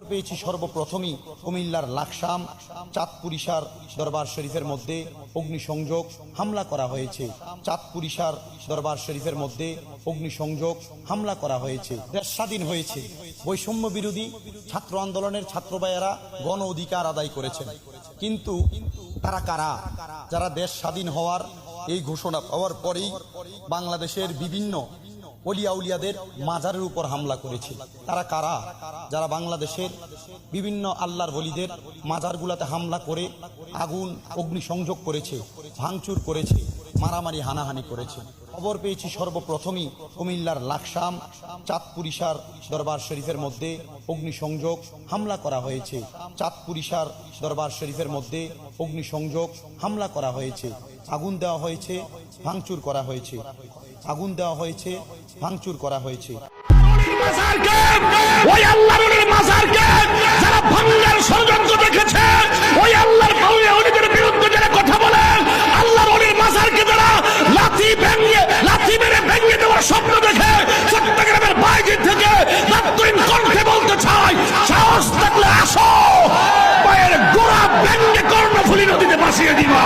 পেয়েছি সর্বপ্রথমই কুমিল্লার লাকসাম চাঁদপুরিশার দরবার শরীফের মধ্যে অগ্নিসংযোগ হামলা করা হয়েছে। চাঁদপুরিশার দরবার শরীফের মধ্যে অগ্নিসংযোগ হামলা করা হয়েছে। দেশ স্বাধীন হয়েছে। বৈষম্য বিরোধী ছাত্র আন্দোলনের ছাত্র ভাইয়েরা গণ অধিকার আদায় করেছেন, কিন্তু তারা কারা? যারা দেশ স্বাধীন হওয়ার এই ঘোষণা পাওয়ার পরেই বাংলাদেশের বিভিন্ন অলিয়া উলিয়াদের মাজারের উপর হামলা করেছে। তারা কারা? যারা বাংলাদেশের বিভিন্ন আল্লাহর ওলিদের মাজারগুলাতে হামলা করে আগুন অগ্নিসংযোগ করেছে, ভাঙচুর করেছে, মারামারি হানাহানি করেছে। খবর পেয়েছি সর্বপ্রথমই কুমিল্লার লাকসাম চাঁদপুরিশার দরবার শরীফের মধ্যে অগ্নিসংযোগ হামলা করা হয়েছে। চাঁদপুরিশার দরবার শরীফের মধ্যে অগ্নিসংযোগ হামলা করা হয়েছে। আগুন দেওয়া হয়েছে, ভাঙচুর করা হয়েছে। আগুন দেওয়া হয়েছে, ভাঙচুর করা হয়েছে। ওই আল্লাহর মাজারকে যারা ভাঙার ষড়যন্ত্র দেখেছে, ওই আল্লাহর ওলিদের বিরুদ্ধে যারা কথা বলে, আল্লাহর ওলির মাজারকে যারা লাথি মেরে ভেঙে দেওয়ার স্বপ্ন দেখে, চট্টগ্রামের বাইজিদ থেকে রাত্রিন কণ্ঠে বলতে চাই, সাহস থাকলে আসো, পায়ের গোড়া ভেঙে কর্ণফুলী নদীতে ভাসিয়ে দিবা।